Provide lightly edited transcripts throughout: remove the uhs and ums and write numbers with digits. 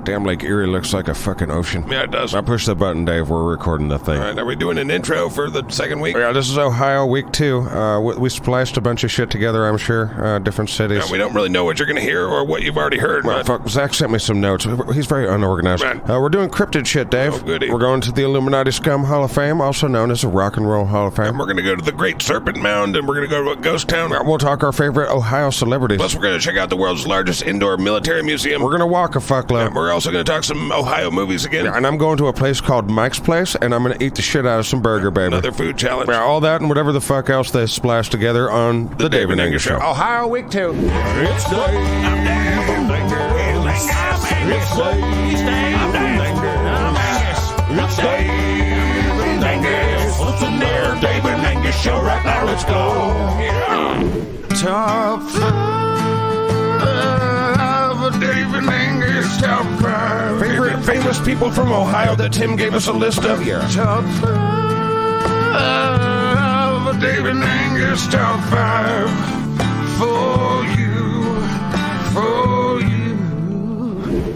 Damn, Lake Erie looks like a fucking ocean. Yeah, it does. I push the button, Dave. We're recording the thing. All right, are we doing an intro for the second week? Yeah, this is Ohio week 2. We spliced a bunch of shit together, I'm sure. Different cities. We don't really know what you're going to hear or what you've already heard. Well, fuck, Zach sent me some notes. He's very unorganized. Right. We're doing cryptid shit, Dave. Oh, goody. We're going to the Illuminati Scum Hall of Fame, also known as the Rock and Roll Hall of Fame. And we're going to go to the Great Serpent Mound, and we're going to go to a ghost town. We'll talk our favorite Ohio celebrities. Plus, we're going to check out the world's largest indoor military museum. We're going to walk a fuckload. And we're also going to talk some Ohio movies again. And I'm going to a place called Mike's Place, and I'm going to eat the shit out of some burger, baby. Another food challenge. Yeah, all that and whatever the fuck else they splash together on the Dave and Angus Show. Ohio week 2. It's Dave and Angus. It's Dave and Angus. It's Dave and Angus. What's in there? Dave and Angus Show right now. Let's go. Top 5. Dave and Angus Top 5. Favorite famous people from Ohio that Tim gave us a list of here. Top 5. Dave and Angus Top 5. For you. For you.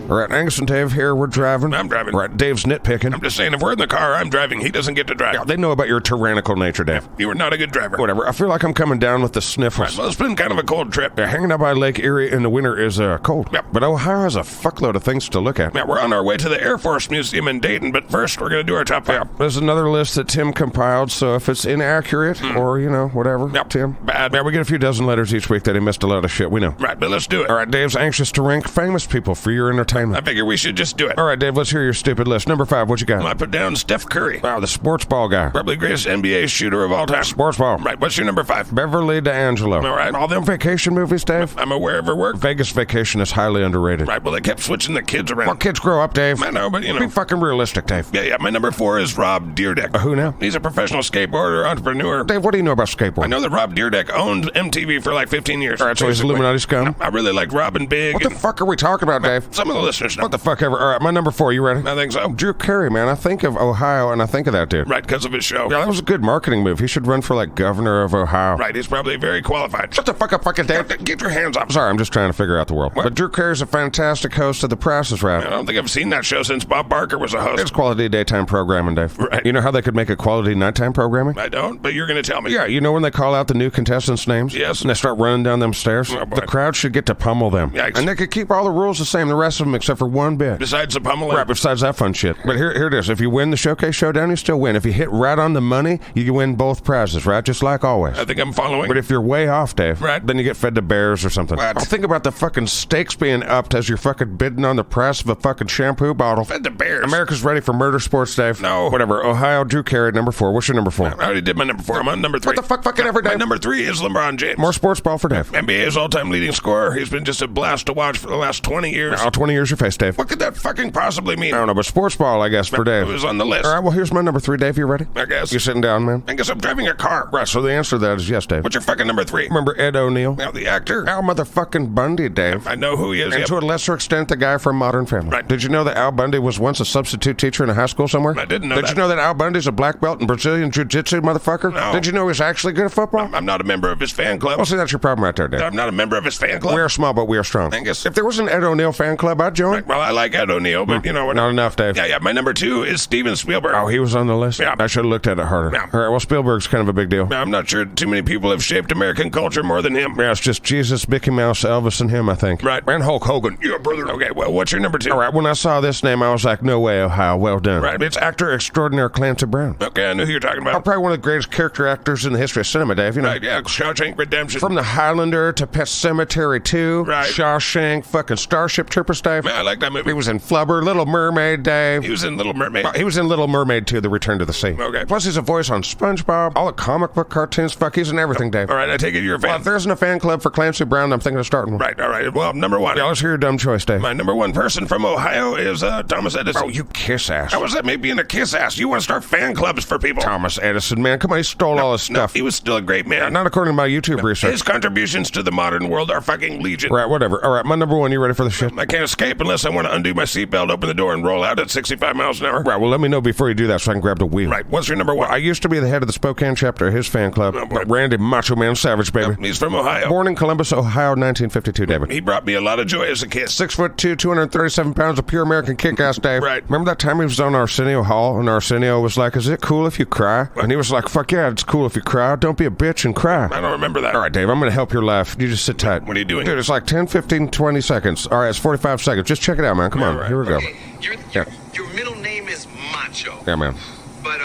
All right, Angus and Dave here. We're driving. I'm driving. All right, Dave's nitpicking. I'm just saying, if we're in the car, I'm driving. He doesn't get to drive. Yeah, they know about your tyrannical nature, Dave. You were not a good driver. Whatever. I feel like I'm coming down with the sniffles. Well, it's been kind of a cold trip. Yeah, hanging out by Lake Erie in the winter is cold. Yeah. But Ohio has a fuckload of things to look at. Yeah, we're on our way to the Air Force Museum in Dayton, but first we're going to do our top 5. Yeah, there's another list that Tim compiled, so if it's inaccurate or, whatever, Yep. Tim. Bad. Yeah, we get a few dozen letters each week that he missed a lot of shit. We know. Right, but let's do it. All right, Dave's anxious to rank famous people for your I entertainment. figure we should just do it. All right, Dave, let's hear your stupid list. Number 5, what you got? I put down Steph Curry. Wow, the sports ball guy. Probably greatest NBA shooter of all time. Sports ball. Right, what's your number 5? Beverly D'Angelo. All right. All them vacation movies, Dave? I'm aware of her work. Vegas Vacation is highly underrated. Right, well, they kept switching the kids around. Well, kids grow up, Dave. I know, but Be fucking realistic, Dave. Yeah, my number 4 is Rob Dyrdek. Who now? He's a professional skateboarder, entrepreneur. Dave, what do you know about skateboarding? I know that Rob Dyrdek owned MTV for like 15 years. All right, so he's basically. Illuminati scum? I really like Rob and Big. What the and fuck are we talking about, Dave? some of the listeners know. What the fuck ever. All right, my number 4, you ready? I think so. Drew Carey, man. I think of Ohio and I think of that dude. Right, because of his show. Yeah, that was a good marketing move. He should run for like governor of Ohio. Right, he's probably very qualified. Shut the fuck up, fucking Dave. Get your hands up. Sorry, I'm just trying to figure out the world. What? But Drew Carey's a fantastic host of The Price is Right. I don't think I've seen that show since Bob Barker was a host. It's quality daytime programming, Dave. Right. You know how they could make a quality nighttime programming? I don't, but you're going to tell me. Yeah, you know when they call out the new contestants' names? Yes. And they start running down them stairs? Oh, boy. The crowd should get to pummel them. Yikes. And they could keep all the rules the same, the rest of them, except for one bit. Besides the pummeling. Right, besides that fun shit. But here it is. If you win the Showcase Showdown, you still win. If you hit right on the money, you win both prizes, right? Just like always. I think I'm following. But if you're way off, Dave, Right. then you get fed to bears or something. What? Oh, think about the fucking stakes being upped as you're fucking bidding on the price of a fucking shampoo bottle. Fed the Bears. America's ready for murder sports, Dave. No. Whatever. Ohio, Drew Carey, number 4. What's your number 4? I already did my number 4. I'm on number 3. What the fuck fucking ever, My Dave? number 3 is LeBron James. More sports ball for Dave. NBA's all-time leading scorer. He's been just a blast to watch for the last 20 years. Oh, 20 years your face, Dave. What could that fucking possibly mean? I don't know, but sports ball, I guess, for Dave. It was on the list. All right, well, here's my number 3, Dave. You ready? I guess. You sitting down, man? I guess I'm driving a car. Right, so the answer to that is yes, Dave. What's your fucking number 3? Remember Ed O'Neill? Now, the actor. Al motherfucking Bundy, Dave. I know who he is. And Yep. to a lesser extent, the guy from Modern Family. Right. Did you know that Al Bundy was once a substitute teacher in a high school somewhere? I didn't know Did that. you know that Al Bundy's a black belt in Brazilian Jiu-Jitsu, motherfucker? No. Did you know he's actually good at football? I'm not a member of his fan club. Well, see, that's your problem right there, Dave. I'm not a member of his fan club. We are small, but we are strong. Angus. If there was an Ed O'Neill fan club, I'd join. Right, well, I like Ed O'Neill, but you know what? Not enough, Dave. Yeah, my number 2 is Steven Spielberg. Oh, he was on the list? Yeah. I should have looked at it harder. Yeah. All right, well, Spielberg's kind of a big deal. Now, I'm not sure too many people have shaped American culture more than him. Yeah, it's just Jesus, Mickey Mouse, Elvis, and him, I think. Right. And Hulk Hogan. Yeah, brother. Okay, well, what's your number 2? All right, when I saw this name, I was like, no way, Ohio, well done. Right. It's actor extraordinaire Clancy Brown. Okay, I knew who you're talking Oh, about. probably one of the greatest character actors in the history of cinema, Dave. You know, Right, yeah, Shawshank Redemption. from The Highlander to Pet Cemetery 2, Right. Shawshank, fucking Starship Troopers, Dave. Man, I like that movie. He was in Flubber, Little Mermaid, Dave. He was in Little Mermaid. He was in Little Mermaid 2, The Return to the Sea. Okay. Plus, he's a voice on SpongeBob, all the comic book cartoons. Fuck, he's in everything, Dave. All right, I take it you're a Well, fan. if there isn't a fan club for Clancy Brown, I'm thinking of starting one. Right, all right. Well, number 1. Yeah, let's hear your dumb choice, Dave. My number 1 person from Ohio is Thomas Edison. Oh, you kiss ass. How was that me being a kiss ass? You want to start fan clubs for people? Thomas Edison, man. Come on, he stole all his No, stuff. he was still a great man. Not according to my YouTube research. His contributions to the modern world are fucking legion. Right, whatever. All right, my number 1. You ready for the shit? I can't escape escape unless I want to undo my seatbelt, open the door, and roll out at 65 miles an hour. Right, well, let me know before you do that so I can grab the wheel. Right, what's your number one? I used to be the head of the Spokane chapter of his fan club. Oh, boy. Randy Macho Man Savage, baby. He's from Ohio. Born in Columbus, Ohio, 1952, David. He brought me a lot of joy as a kid. 6'2", 237 pounds of pure American kick-ass, Dave. Right. Remember that time he was on Arsenio Hall, and Arsenio was like, is it cool if you cry? And he was like, fuck yeah, it's cool if you cry. Don't be a bitch and cry. I don't remember that. All right, Dave, I'm going to help your life. You just sit tight. What are you doing? Dude, it's like 10, 15, 20 seconds. All right, it's 45 seconds. Just check it out, man. Come on. right. Here we go. Okay, your middle name is Macho. Yeah, man. But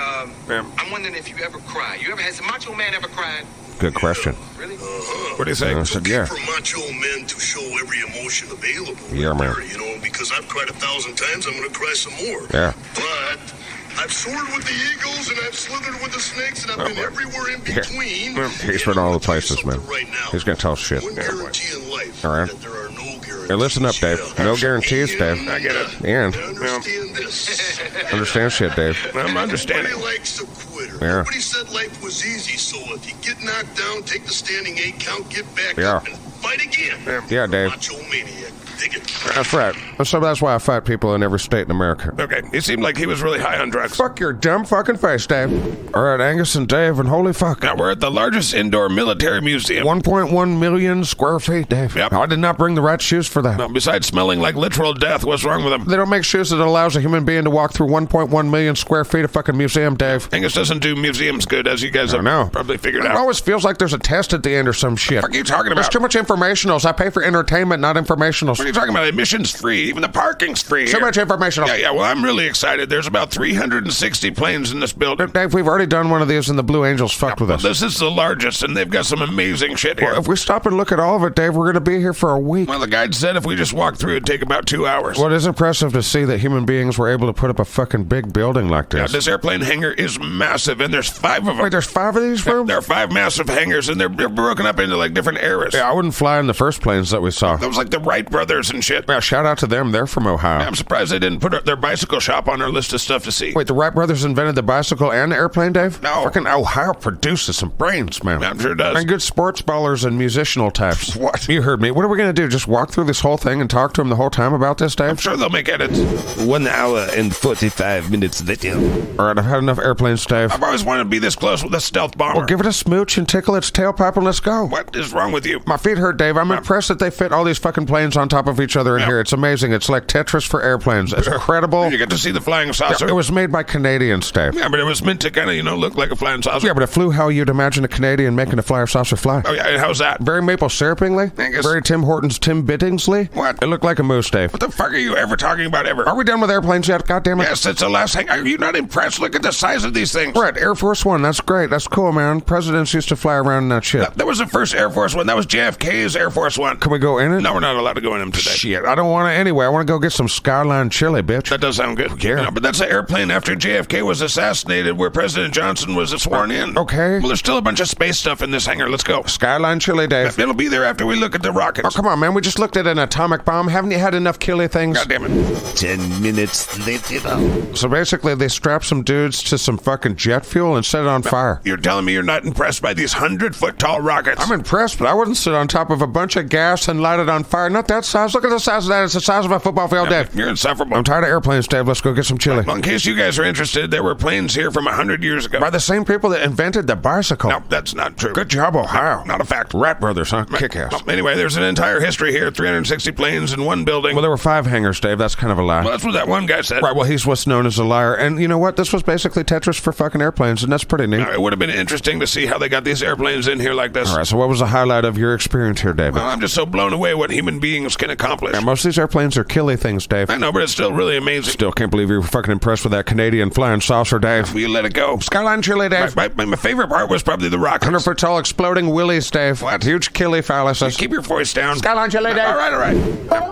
Yeah. I'm wondering if you ever cry. Has a Macho Man ever cried? Good question. Really? What do you say? I said, yeah. For macho men to show every emotion available. Yeah, man. There, you know, because I've cried 1,000 times, I'm going to cry some more. Yeah. But I've soared with the eagles, and I've slithered with the snakes, and I've been everywhere in between. He's been all the places, man. Right now. He's going to tell us shit. One guarantee in life. All right. That there are no guarantees. Hey, listen up, Dave. No guarantees, Dave. I get it. And I understand this. understand shit, Dave. I'm understanding. Nobody likes a quitter. Yeah. Nobody said life was easy, so if you get knocked down, take the standing 8 count, get back Yeah. up, and fight again. Yeah, Dave. Macho maniac. Dig it. That's right. So that's why I fight people in every state in America. Okay, he seemed like he was really high on drugs. Fuck your dumb fucking face, Dave. All right, Angus and Dave, and holy fuck. Now, we're at the largest indoor military museum. 1.1 million square feet, Dave. Yep. I did not bring the right shoes for that. Now, besides smelling like literal death, what's wrong with them? They don't make shoes that allows a human being to walk through 1.1 million square feet of fucking museum, Dave. Angus doesn't do museums good, as you guys have know. probably figured It out. always feels like there's a test at the end or some shit. What are you talking There's about? too much informationals. I pay for entertainment, not informationals. What are you talking about? Admission's free. Even the parking's free. Too here. much informational. Yeah, well, I'm really excited. There's about 360 planes in this building. Dave, we've already done one of these and the Blue Angels fucked with us. This is the largest, and they've got some amazing shit here. Well, if we stop and look at all of it, Dave, we're going to be here for a week. Well, the guide said if we just walk through, it'd take about 2 hours. Well, it is impressive to see that human beings were able to put up a fucking big building like Now, this. this airplane hangar is massive, and there's 5 of them. Wait, there's 5 of these rooms? There are 5 massive hangars, and they're broken up into like different eras. Yeah, I wouldn't fly in the first planes that we saw. That was like the Wright brothers and shit. Yeah, shout out to them. They're from Ohio. I'm surprised they didn't put their bicycle shop on our list of stuff to see. Wait, the Wright brothers invented the bicycle and the airplane, Dave? No. Fucking Ohio produces some brains, man. I'm sure it does. And good sports ballers and musicianal types. What? You heard me. What are we going to do? Just walk through this whole thing and talk to them the whole time about this, Dave? I'm sure they'll make edits. 1 hour and 45 minutes later. All right, I've had enough airplanes, Dave. I've always wanted to be this close with a stealth bomber. Well, give it a smooch and tickle its tailpipe and let's go. What is wrong with you? My feet hurt, Dave. I'm impressed that they fit all these fucking planes on top of each other in Yeah. here. It's amazing. It's like Tetris for airplanes. It's incredible. You get to see the flying saucer. It was made by Canadians, Dave. Yeah, but it was meant to kind of, look like a flying saucer. Yeah, but it flew how you'd imagine a Canadian making a flyer saucer fly. Oh, yeah, and how's that? Very maple syrupingly. Angus. Very Tim Hortons Tim Bittingsley. What? It looked like a moose, Dave. What the fuck are you ever talking about ever? Are we done with airplanes yet? God damn it. Yes, it's the last thing. Are you not impressed? Look at the size of these things. Right, Air Force One. That's great. That's cool, man. Presidents used to fly around in that shit. That was the first Air Force One. That was JFK's Air Force One. Can we go in it? No, we're not allowed to go in them today. Shit, I don't want to anyway. I want to go get some Skyline chili, bitch. That does sound good. Yeah. No, but that's the airplane after JFK was assassinated where President Johnson was sworn in. Okay. Well, there's still a bunch of space stuff in this hangar. Let's go. Skyline chili, Dave. It'll be there after we look at the rockets. Oh, come on, man. We just looked at an atomic bomb. Haven't you had enough killy things? God damn it. 10 minutes later. So basically, they strapped some dudes to some fucking jet fuel and set it on fire. You're telling me you're not impressed by these 100-foot tall rockets? I'm impressed, but I wouldn't sit on top of a bunch of gas and light it on fire. Not that size. Look at the size of that. It's the size of a football field, Dave. You're insufferable. I'm tired of airplanes, Dave. Let's go get some chili. Well, in case you guys are interested, there were planes here from 100 years ago. By the same people that invented the bicycle. No, that's not true. Good job, Ohio. Not a fact. Rat Brothers, huh? Kick-ass. Well, anyway, there's an entire history here. 360 planes in one building. Well, there were 5 hangars, Dave. That's kind of a lie. Well, that's what that one guy said. Right, well, he's what's known as a liar. And you know what? This was basically Tetris for fucking airplanes, and that's pretty neat. Now, it would have been interesting to see how they got these airplanes in here like this. All right, so what was the highlight of your experience here, David? Well, I'm just so blown away what human beings can accomplish. Yeah, most of these airplanes are killy things, Dave. I know, but it's still really amazing. Still can't believe you were fucking impressed with that Canadian flying saucer, Dave. Will you let it go? Skyline chili, Dave. My favorite part was probably the rockets. 100-foot tall exploding willies, Dave. What? Huge killy phalluses. Keep your voice down. Skyline chili, Dave. All right.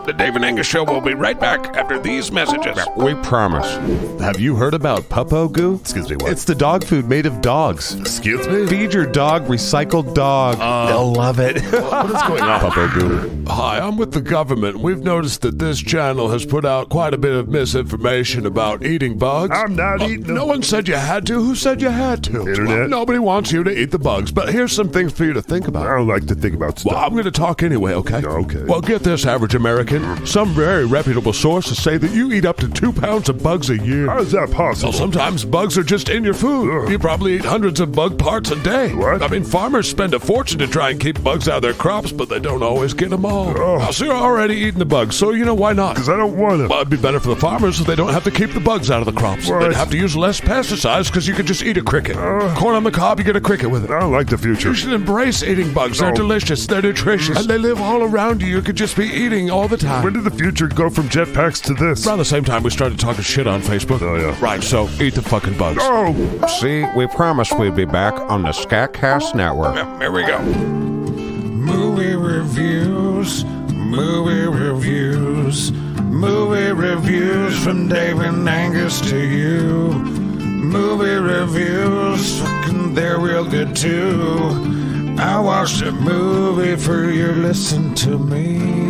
The Dave and Angus Show will be right back after these messages. We promise. Have you heard about Puppo Goo? Excuse me, what? It's the dog food made of dogs. Excuse me? Feed your dog recycled dog. They'll love it. What is going on? Puppo Goo. Hi, I'm with the government. government, we've noticed that this channel has put out quite a bit of misinformation about eating bugs. I'm not eating them. No one said you had to. Who said you had to? Internet. Nobody wants you to eat the bugs, but here's some things for you to think about. I don't like to think about stuff. Well, I'm going to talk anyway, okay? Okay. Well, get this, average American. Some very reputable sources say that you eat up to 2 pounds of bugs a year. How is that possible? Well, sometimes bugs are just in your food. Ugh. You probably eat hundreds of bug parts a day. What? I mean, farmers spend a fortune to try and keep bugs out of their crops, but they don't always get them all. Oh. Now, so you're already eating the bugs, so why not? Because I don't want them. Well, it'd be better for the farmers so they don't have to keep the bugs out of the crops. What? They'd have to use less pesticides because you could just eat a cricket. Corn on the cob, you get a cricket with it. I don't like the future. You should embrace eating bugs. They're No. delicious, they're nutritious, and they live all around you. You could just be eating all the time. When did the future go from jetpacks to this? Around the same time we started talking shit on Facebook. Oh, yeah. Right, so eat the fucking bugs. Oh! See, we promised we'd be back on the SKATCAST Network. Yeah, here we go. Movie reviews from Dave and Angus to you. Movie reviews, fucking, they're real good too. I watched a movie for you, listen to me.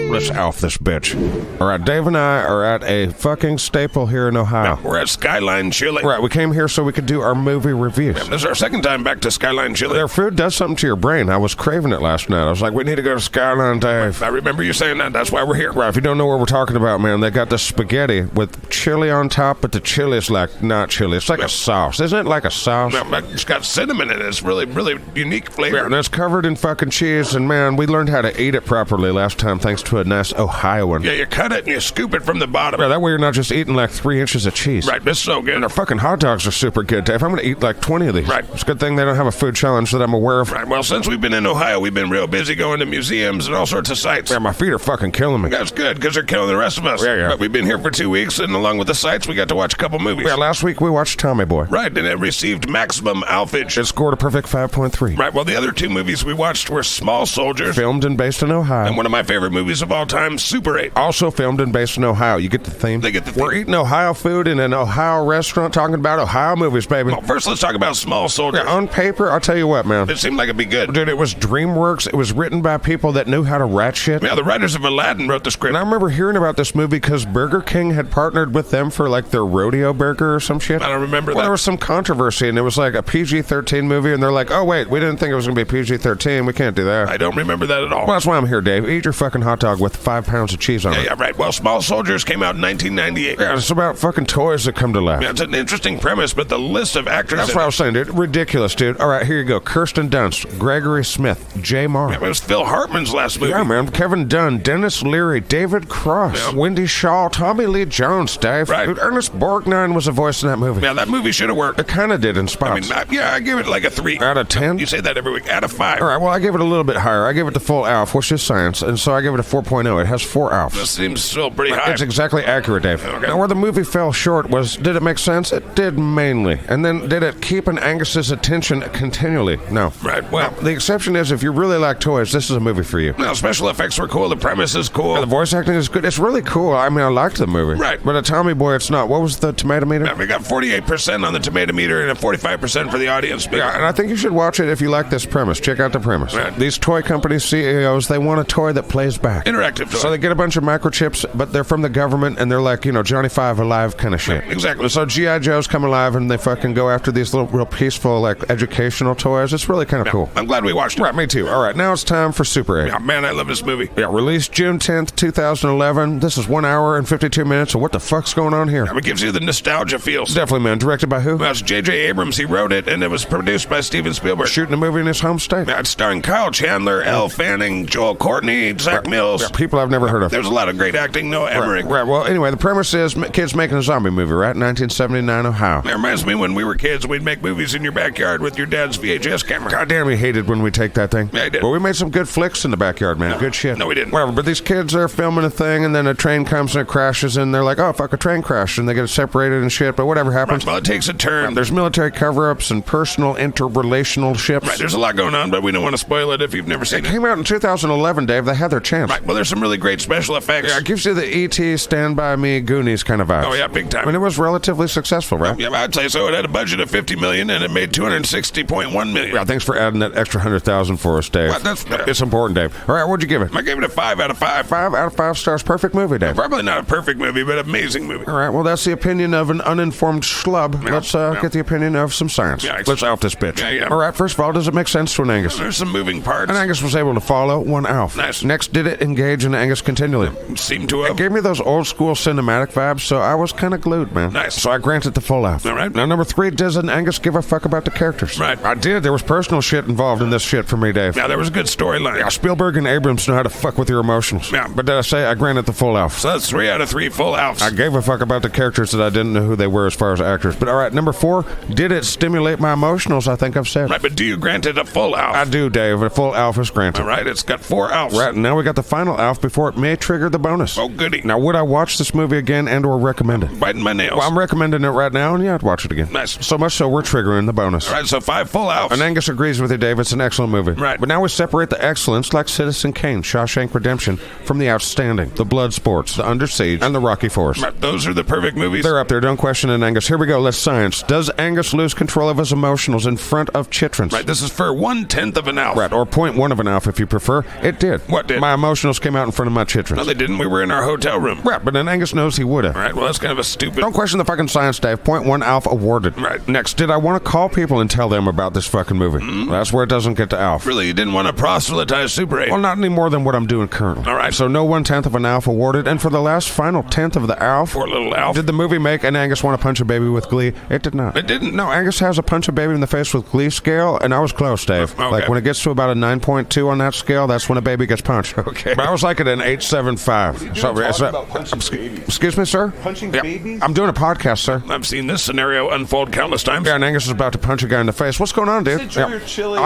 Let's off this bitch. All right, Dave and I are at a fucking staple here in Ohio. We're at Skyline Chili. Right, we came here so we could do our movie reviews. This is our second time back to Skyline Chili. Their food does something to your brain. I was craving it last night. I was like, we need to go to Skyline, Dave. I remember you saying that. That's why we're here. Right, if you don't know what we're talking about, man, they got the spaghetti with chili on top, but the chili is like not chili. It's like a sauce. Isn't it like a sauce? No, but it's got cinnamon in it. It's really, really unique flavor. Yeah, and it's covered in fucking cheese, and man, we learned how to eat it properly last time thanks to a nice Ohioan. Yeah, you cut it and you scoop it from the bottom. Yeah, that way you're not just eating like 3 inches of cheese. Right, this is so good. And their fucking hot dogs are super good, Dave. I'm going to eat like 20 of these. Right. It's a good thing they don't have a food challenge that I'm aware of. Right, well, since we've been in Ohio, we've been real busy going to museums and all sorts of sites. Yeah, my feet are fucking killing me. That's good, because they're killing the rest of us. Yeah. But we've been here for 2 weeks, and along with the sites, we got to watch a couple movies. Yeah, last week we watched Tommy Boy. Right, and it received maximum alphage. It scored a perfect 5.3. Right, well, the other 2 movies we watched were Small Soldiers, Filmed and based in Ohio. and one of my favorite movies of all time, Super 8. Also filmed and based in Ohio. You get the theme? They get the theme. We're eating Ohio food in an Ohio restaurant talking about Ohio movies, baby. Well, first let's talk about Small Soldiers. Yeah, on paper, I'll tell you what, man. It seemed like it'd be good. Dude, it was DreamWorks. It was written by people that knew how to rat shit. Yeah, the writers of Aladdin wrote the script. And I remember hearing about this movie because Burger King had partnered with them for like their rodeo burger or some shit. I don't remember Well, that. there was some controversy, and it was like a PG-13 movie, and they're like, oh, wait, we didn't think it was going to be PG-13. We can't do that. I don't remember that at all. Well, that's why I'm here, Dave. Eat your fucking hot dog with 5 pounds of cheese on it. Yeah, right. Well, Small Soldiers came out in 1998. Yeah, it's about fucking toys that come to life. Yeah, it's an interesting premise, but the list of actors... That's in what I it- was saying, dude. Ridiculous, dude. All right, here you go. Kirsten Dunst, Gregory Smith, Jay Marr. It was Phil Hartman's last movie. Yeah, man. Kevin Dunn, Dennis Leary, David Cross, Yeah. Wendy Shaw, Tommy Lee Jones, Dave. Right. Dude, Ernest Borgnine was a voice in that movie. Yeah, that movie should have worked. It kind of did in I spots. mean, I give it like a 3. Out of 10? You say that every week. Out of 5. All right, well, I give it a little bit higher. I give it the full ALF, which is science, and so I give it a 4.0. It has 4 This ALFs. seems still pretty high. It's exactly accurate, Dave. Okay. Now, where the movie fell short was, did it make sense? It did mainly. And then, did it keep an Angus's attention continually? No. Right, well... The exception is, if you really like toys, this is a movie for you. No, special effects were cool. The premise is cool. The voice acting is good. It's really cool. I mean, I liked the movie. Right. But a Tommy Boy, it's not. What was the tomato meter? Yeah, we got 48% on the tomato meter and a 45% for the audience. Yeah, and I think you should watch it if you like this premise. Check out the premise. Right. These toy company CEOs, they want a toy that plays back. Interactive toy. So they get a bunch of microchips, but they're from the government, and they're like, Johnny Five alive kind of shit. Exactly. So G.I. Joes come alive, and they fucking go after these little, real peaceful, like, educational toys. It's really kind of cool. I'm glad we watched it. Right, me too. All right, now it's time for Super 8. Yeah, man, I love this movie. Yeah, released June 10th, 2011. This is 1 hour and 52 minutes, so what the fuck's going on here? It gives you the nostalgia feels. Definitely, man. Directed by who? Well, it's J.J. Abrams. He wrote it, and it was produced by Steven Spielberg. Shooting a movie in his home state. Yeah, it's starring Kyle Chandler, Elle Fanning, Joel Courtney, Zach Mills. Yeah, people I've never heard of. There's a lot of great acting. Noah Emmerich. Right, well, anyway, the premise is kids making a zombie movie, right? 1979 Ohio. It reminds me when we were kids, we'd make movies in your backyard with your dad's VHS camera. God damn, he hated when we take that thing. Yeah, I did. But we made some good flicks in the backyard, man. Good shit. No, we didn't. Whatever, but these kids are filming a thing, and then a train comes and it crashes, and they're like, oh, fuck, a train crashed, and they get separated and shit, but whatever happens. Well, it takes a turn. There's military cover-ups and personal interrelational ships. Right, there's a lot going on, but we don't want to spoil it if you've never seen It it. came out in 2011, Dave. They had their chance. Right, well, Well, there's some really great special effects. Yeah, it gives you the E.T. Stand By Me Goonies kind of vibes. Oh, yeah, big time. I mean, it was relatively successful, right? Yeah, I'd say so. It had a budget of $50 million, and it made $260.1 million. Yeah, thanks for adding that extra 100,000 for us, Dave. Well, it's important, Dave. All right, what'd you give it? I gave it a 5 out of 5. 5 out of 5 stars. Perfect movie, Dave. Probably not a perfect movie, but amazing movie. All right, well, that's the opinion of an uninformed schlub. Yeah, Let's yeah. get the opinion of some science. Yeah, Let's off this bitch. Yeah. All right, first of all, does it make sense to an Angus? There's some moving parts. An Angus was able to follow one Alf. Nice. Next, did it engage an Angus continually? Seemed to It have. gave me those old school cinematic vibes, so I was kind of glued, man. Nice. So I granted the full Alf. All right. Now, number 3, does an Angus give a fuck about the characters? Right. I did. There was personal shit involved in this shit for me, Dave. Now, there was a good storyline. Yeah, Spielberg and Abrams know how to fuck with your emotions. Yeah. But did I say I granted the full Alf? So that's 3 out of 3 full Alfs. I gave a fuck about the characters that I didn't know who they were as far as actors. But all right, number 4, did it stimulate my emotionals? I think I've said. Right, but do you grant it a full Alf? I do, Dave. A full Alf is granted. All right, it's got 4 Alfs. Right, now we got the final Alf before it may trigger the bonus. Oh, goody. Now, would I watch this movie again and or recommend it? Biting my nails. Well, I'm recommending it right now, and yeah, I'd watch it again. Nice. So much so, we're triggering the bonus. All right, so 5 full Alfs. And Angus agrees with you, Dave. It's an excellent movie. Right. But now we separate the excellence, like Citizen Kane, Shawshank Redemption, from the outstanding, the Blood Sports, the Under Siege, and the Rocky Force. Right, those are the perfect movies. They're up there. Don't question it, Angus. Here we go. Let's science. Does Angus lose control of his emotionals in front of Chitrons? Right, this is for 1/10 of an Alf. Right, or 0.1 of an Alf if you prefer. It did. What did? My emotionals came out in front of my Chitrons. No, they didn't. We were in our hotel room. Right, but then Angus knows he would have. All right, well, that's kind of a stupid... Don't question the fucking science, Dave. 0.1 Alf awarded. Right. Next, did I want to call people and tell them about this fucking movie? Well, that's where it doesn't get to Alf. Really, you didn't want to proselytize Super 8. Well, not any more than what I'm doing currently. All right. So no 1/10 of an Alf awarded. And for the last final 10th of the Alf, Poor little Alf. did the movie make an Angus want to punch a baby with glee? It did not. It didn't. No, Angus has a punch a baby in the face with glee scale, and I was close, Dave. Okay. Like when it gets to about a 9.2 on that scale, that's when a baby gets punched. Okay. But I was like at an 8.75. Excuse me, sir? Punching Yeah, babies? I'm doing a podcast, sir. I've seen this scenario unfold countless times. Yeah, and Angus is about to punch a guy in the face. What's going on, dude? Is it your chili?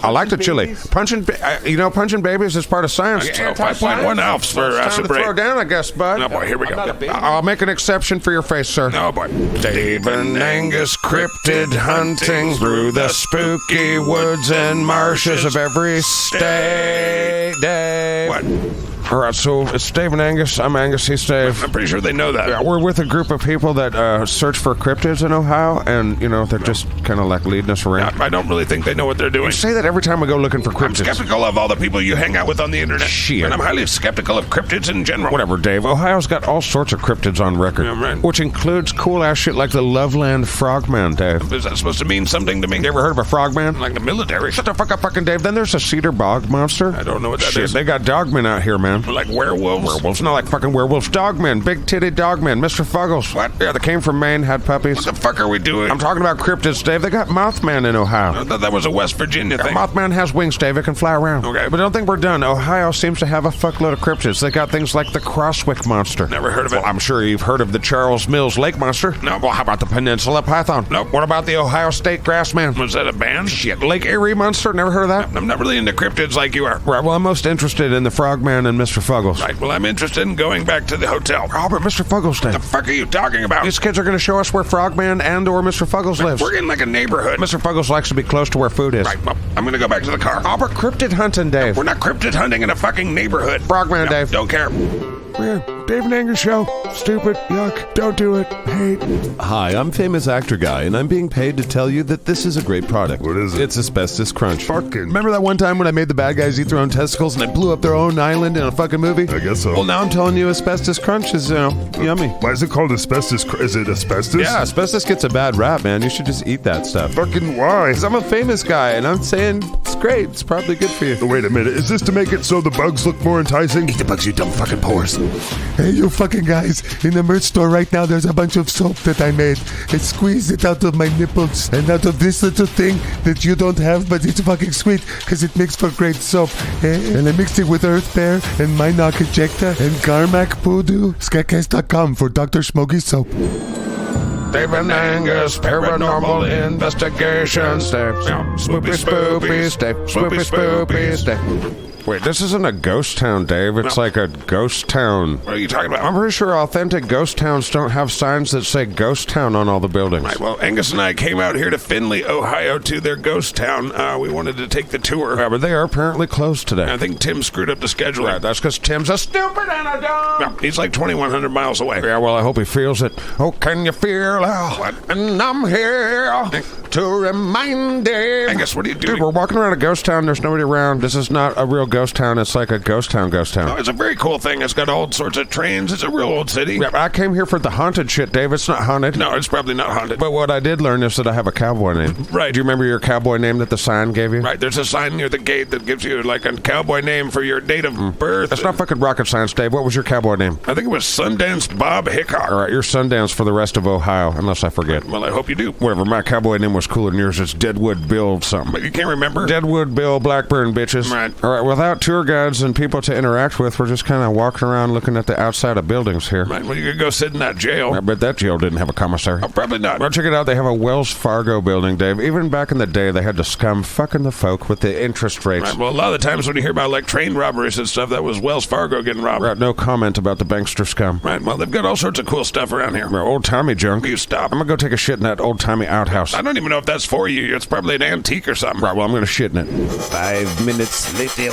I like the chili. Babies? Punching babies is part of science. Okay, so 5.1 Alfs for Time to Super throw 8. down, I guess, bud. Oh, boy, here we go. not a baby. I'll make an exception for your face, sir. Oh, boy. Dave and Angus cryptid hunting through the spooky woods and marshes of every state. Dave. What? All right, so it's Dave and Angus. I'm Angus. He's Dave. I'm pretty sure they know that. Yeah, we're with a group of people that search for cryptids in Ohio, and, you know, they're just kind of like leading us around. I don't really think they know what they're doing. You say that every time we go looking for I'm cryptids. skeptical of all the people you hang out with on the internet. Shit. And I'm highly skeptical of cryptids in general. Whatever, Dave. Ohio's got all sorts of cryptids on record. Yeah, right. Which includes cool-ass shit like the Loveland Frogman, Dave. Is that supposed to mean something to me? You ever heard of a frogman? Like the military? Shut the fuck up, fucking Dave. Then there's a cedar bog monster. I don't know what that Shit, is. they got dogmen out here, man. Like werewolves? Werewolves, not like fucking werewolves. Dogmen, big-titted dogmen, Mr. Fuggles. What? Yeah, they came from Maine, had puppies. What the fuck are we doing? I'm talking about cryptids, Dave. They got Mothman in Ohio. I thought that was a West Virginia thing. Mothman has wings, Dave. It can fly around. Okay. But don't think we're done. Ohio seems to have a fuckload of cryptids. They got things like the Crosswick Monster. Never heard of it. Well, I'm sure you've heard of the Charles Mills Lake Monster. No. Well, how about the Peninsula Python? Nope. What about the Ohio State Grassman? Was that a band? Shit. Lake Erie Monster? Never heard of that? I'm not really into cryptids like you are. Right, well, I'm most interested in the Frogman and Mr. Fuggles. Right, well, I'm interested in going back to the hotel. Oh, but Mr. Fuggles, Dave. The fuck are you talking about? These kids are going to show us where Frogman and or Mr. Fuggles lives. We're in like a neighborhood. Mr. Fuggles likes to be close to where food is. Right, well, I'm gonna go back to the car. Oh, but cryptid hunting, Dave. We're not cryptid hunting in a fucking neighborhood. Frogman, No, Dave. Don't care. Yeah, Dave and Angus show. Stupid. Yuck. Don't do it. Hate. Hi, I'm Famous Actor Guy, and I'm being paid to tell you that this is a great product. What is it? It's Asbestos Crunch. Fucking. Remember that one time when I made the bad guys eat their own testicles and I blew up their own island in a fucking movie? I guess so. Well, now I'm telling you Asbestos Crunch is, yummy. Why is it called asbestos? Is it asbestos? Yeah, asbestos gets a bad rap, man. You should just eat that stuff. Fucking why? Because I'm a famous guy, and I'm saying it's great. It's probably good for you. Wait a minute. Is this to make it so the bugs look more enticing? Eat the bugs, you dumb fucking pores. Hey, you fucking guys, in the merch store right now, there's a bunch of soap that I made. I squeezed it out of my nipples and out of this little thing that you don't have, but it's fucking sweet because it makes for great soap. And I mixed it with Earth Bear and Minoc Ejecta and Carmack Voodoo. SKATCAST.com for Dr. Smokey Soap. Dave and Angus, paranormal investigations. Dave, spoopy, spoopy, Dave, spoopy, spoopy, Dave. Wait, this isn't a ghost town, Dave. It's like a ghost town. What are you talking about? I'm pretty sure authentic ghost towns don't have signs that say ghost town on all the buildings. Right, well, Angus and I came out here to Findlay, Ohio, to their ghost town. We wanted to take the tour. Yeah, but they are apparently closed today. I think Tim screwed up the schedule. Right, that's because Tim's a stupid and a dumb. No, he's like 2,100 miles away. Yeah, well, I hope he feels it. Oh, can you feel it? What? And I'm here to remind him. Angus, what are you doing? Dude, we're walking around a ghost town. There's nobody around. This is not a real ghost town. It's like a ghost town. Oh, it's a very cool thing. It's got all sorts of trains. It's a real old city. Yeah, I came here for the haunted shit, Dave. It's not haunted. No, it's probably not haunted. But what I did learn is that I have a cowboy name. Right. Do you remember your cowboy name that the sign gave you? Right, there's a sign near the gate that gives you like a cowboy name for your date of birth. That's not fucking rocket science, Dave. What was your cowboy name? I think it was Sundance Bob Hickok. All right, you're Sundance for the rest of Ohio, unless I forget. Well, I hope you do. Whatever, my cowboy name was cooler than yours. It's Deadwood Bill something. But you can't remember? Deadwood Bill Blackburn, bitches. Right. All right, without tour guides and people to interact with, we're just kind of walking around looking at the outside of buildings here. Right, well, you could go sit in that jail. I bet that jail didn't have a commissary. Oh, probably not. Well, check it out. They have a Wells Fargo building, Dave. Even back in the day, they had to scum fucking the folk with the interest rates. Right, well, a lot of the times when you hear about like train robberies and stuff, that was Wells Fargo getting robbed. Right, no comment about the bankster scum. Right, well, they've got all sorts of cool stuff around here. Old-timey junk. You stop. I'm gonna go take a shit in that old-timey outhouse. I don't even know if that's for you. It's probably an antique or something. Right, well, I'm gonna shit in it. 5 minutes later.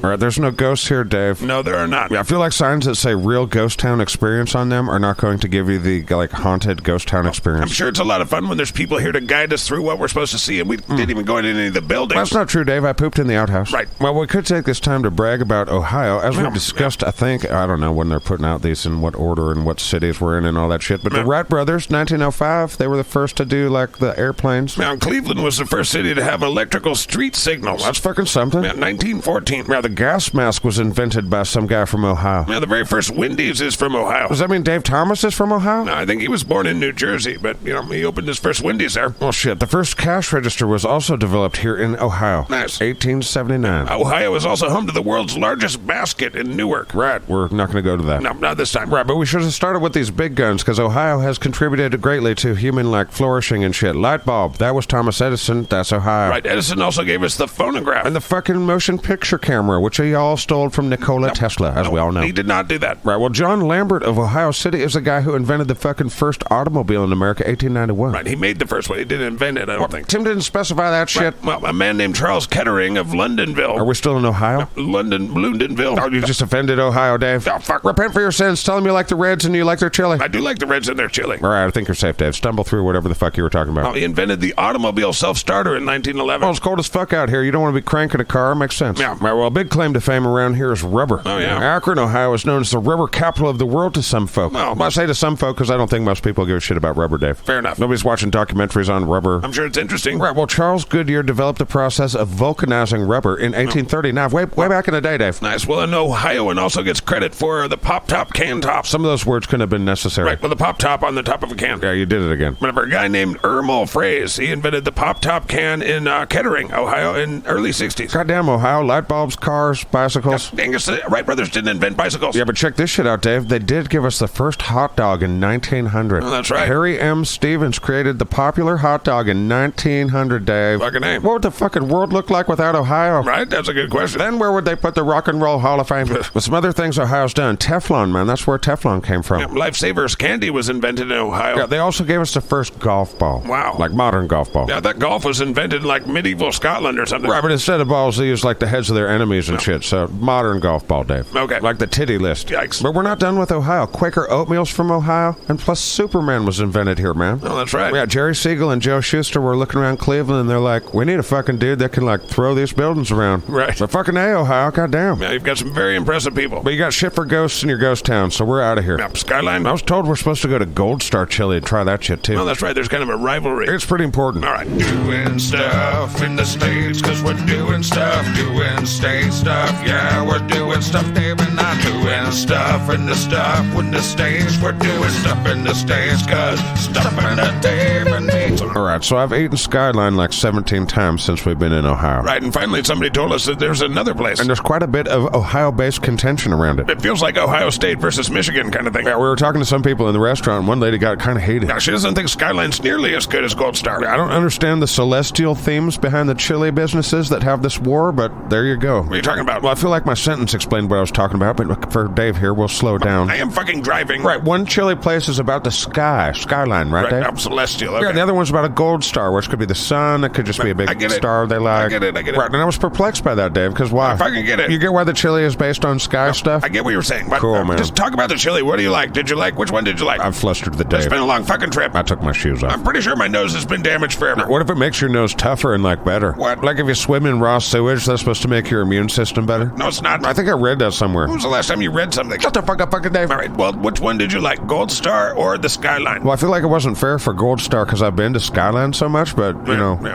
All right, there's no ghosts here, Dave. No, there are not. Yeah, I feel like signs that say real ghost town experience on them are not going to give you the, like, haunted ghost town experience. I'm sure it's a lot of fun when there's people here to guide us through what we're supposed to see, and we didn't even go into any of the buildings. That's not true, Dave. I pooped in the outhouse. Right. Well, we could take this time to brag about Ohio. As we've discussed, I think, I don't know when they're putting out these and what order and what cities we're in and all that shit, but the Wright brothers, 1905, they were the first to do, like, the airplanes. Now, Cleveland was the first city to have electrical street signals. That's fucking something. Yeah, 1914. Now, the gas mask was invented by some guy from Ohio. Now, the very first Wendy's is from Ohio. Does that mean Dave Thomas is from Ohio? No, I think he was born in New Jersey, but, he opened his first Wendy's there. Well, shit, the first cash register was also developed here in Ohio. Nice. 1879. Ohio is also home to the world's largest basket in Newark. Right, we're not going to go to that. No, not this time. Right, but we should have started with these big guns, because Ohio has contributed greatly to human, flourishing and shit. Light bulb, that was Thomas Edison, that's Ohio. Right, Edison also gave us the phonograph. And the fucking motion picture camera, which he all stole from Nikola Tesla, as we all know. He did not do that. Right, well, John Lambert of Ohio City is the guy who invented the fucking first automobile in America, 1891. Right, he made the first one. He didn't invent it, I don't think. Tim didn't specify that shit. Right. Well, a man named Charles Kettering of Londonville. Are we still in Ohio? Londonville. Oh, you just offended Ohio, Dave. Oh, fuck. Repent for your sins. Tell them you like the Reds and you like their chili. I do like the Reds and their chili. All right, I think you're safe, Dave. Stumble through whatever the fuck you were talking about. He invented the automobile self-starter in 1911. Well, it's cold as fuck out here. You don't want to be cranking a car. Makes sense. Yeah. Right, well, a big claim to fame around here is rubber. Oh, yeah. Akron, Ohio is known as the rubber capital of the world to some folk. Well, I say to some folk because I don't think most people give a shit about rubber, Dave. Fair enough. Nobody's watching documentaries on rubber. I'm sure it's interesting. Right, well, Charles Goodyear developed the process of vulcanizing rubber in 1839, way back in the day, Dave. Nice. Well, and Ohioan also gets credit for the pop-top can top. Some of those words couldn't have been necessary. Right, well, the pop-top on the top of a can. Yeah, you did it again. Whenever a guy named Ermol Fraze, he invented the pop-top can in Kettering, Ohio, in early 60s. Goddamn, Ohio. Light bulbs, cars, bicycles. Angus, the Wright brothers didn't invent bicycles. Yeah, but check this shit out, Dave. They did give us the first hot dog in 1900. Oh, that's right. Harry M. Stevens created the popular hot dog in 1900, Dave. Fucking name. What would the fucking world look like without Ohio? Right, that's a good question. Then where would they put the Rock and Roll Hall of Fame? With some other things Ohio's done. Teflon, man. That's where Teflon came from. Yeah, Lifesavers candy was invented in Ohio. Yeah, they also gave us the first golf ball. Wow. Like modern golf ball. Yeah, that golf was invented in medieval Scotland or something. Right, but instead of balls, they used the heads of their enemies and shit. So modern golf ball, Dave. Okay. Like the titty list. Yikes. But we're not done with Ohio. Quaker oatmeal's from Ohio, and plus Superman was invented here, man. Oh, that's right. Yeah, Jerry Siegel and Joe Shuster were looking around Cleveland, and they're like, we need a fucking dude that can throw these buildings around. Right. So fucking A, Ohio, goddamn. Yeah, you've got some very impressive people. But you got shit for ghosts in your ghost town, so we're out of here. Yeah, Skyline. I was told we're supposed to go to Gold Star Chili and try that shit too. Oh, that's right. There's kind of a rivalry. It's pretty important. All right. Doing stuff in the States, cause we're doing stuff, doing state stuff. Yeah, we're doing stuff, Dave and I doing stuff in the stuff in the States. We're doing stuff in the States, cause stuff in the Dave and me. Alright, so I've eaten Skyline 17 times since we've been in Ohio. Right, and finally somebody told us that there's another place. And there's quite a bit of Ohio-based contention around it. It feels like Ohio State versus Michigan kind of thing. Yeah, we were talking to some people in the restaurant, and one lady got kind of heated. Now, she doesn't think Skyline's nearly as good as Gold Star. Star. I don't understand the celestial themes behind the chili businesses that have this war, but there you go. What are you talking about? Well, I feel like my sentence explained what I was talking about, but for Dave here, we'll slow down. I am fucking driving. Right, one chili place is about the skyline, right, Dave? I'm celestial. Okay. Yeah, the other one's about a gold star, which could be the sun. It could just be a big star they like. I get it. Right, and I was perplexed by that, Dave, because why? If I can get it. You get why the chili is based on sky stuff? I get what you were saying, but Cool, man. just talk about the chili. What do you like? Which one did you like? I'm flustered the Dave. It's been a long fucking trip. I took my shoes off. I'm pretty sure my nose has been damaged forever. What if it makes your nose tougher and like better? What? Like if you swim in raw sewage, that's supposed to make your immune system better? No, it's not. I think I read that somewhere. When was the last time you read something? Shut the fuck up, fucking Dave. All right, well, which one did you like? Gold Star or the Skyline? Well, I feel like it wasn't fair for Gold Star because I've been to Skyline so much, but,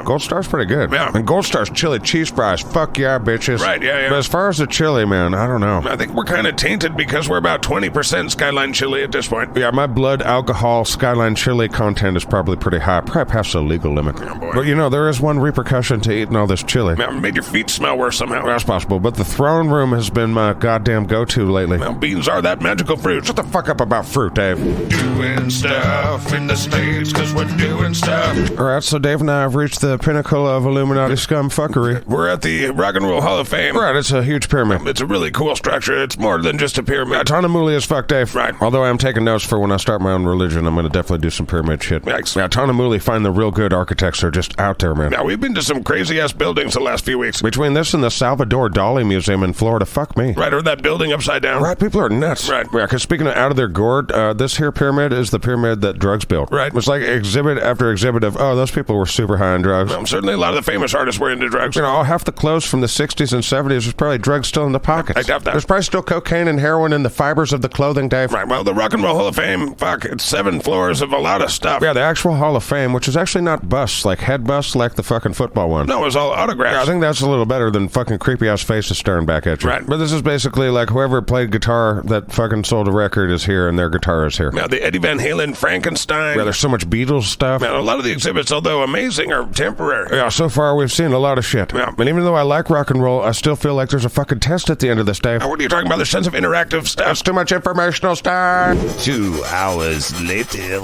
Gold Star's pretty good. Yeah. And Gold Star's chili cheese fries. Fuck yeah, bitches. Right, yeah. But as far as the chili, man, I don't know. I think we're kind of tainted because we're about 20% Skyline chili at this point. Yeah, my blood alcohol Skyline chili content is probably pretty high. Probably past the legal limit. Oh, boy. But, there is one repercussion to eating all this chili. Now, made your feet smell worse somehow. That's possible, but the throne room has been my goddamn go-to lately. Now, beans are that magical fruit. Shut the fuck up about fruit, Dave. Doing stuff in the States, cause we're doing stuff. All right, so Dave and I have reached the pinnacle of Illuminati scumfuckery. We're at the Rock and Roll Hall of Fame. Right, it's a huge pyramid. It's a really cool structure. It's more than just a pyramid. Tanamuli as fuck, Dave. Right. Although I am taking notes for when I start my own religion, I'm going to definitely do some pyramid shit. Yikes. Yeah, Tanamuli find the real good architects are just out there, man. Now, we've been to some crazy-ass buildings the last few weeks. Between this and the Salvador Dali Museum in Florida, fuck me. Right, or that building upside down. Right, people are nuts. Right. Yeah, because speaking of out of their gourd, this here pyramid is the pyramid that drugs built. Right. It's like exhibit after exhibit of, those people were super high on drugs. Certainly a lot of the famous artists were into drugs. Half the clothes from the 60s and 70s, there's probably drugs still in the pockets. I doubt that. There's probably still cocaine and heroin in the fibers of the clothing, Dave. Right, well, the Rock and Roll Hall of Fame, it's 7 floors of a lot of stuff. Yeah, the actual Hall of Fame, which is actually not busts, like head busts like the fucking football one. No, it was all autographs. Yeah, I think that's a little better than fucking creepy-ass faces staring back at you. Right. But this is basically like whoever played guitar that fucking sold a record is here and their guitar is here. Now, the Eddie Van Halen Frankenstein. Yeah, there's so much Beatles stuff. Man, a lot of the exhibits, although amazing, are temporary. Yeah, so far we've seen a lot of shit. Yeah. And even though I like rock and roll, I still feel like there's a fucking test at the end of this, Dave. Now, what are you talking about? There's tons of interactive stuff. That's too much informational stuff. 2 hours later.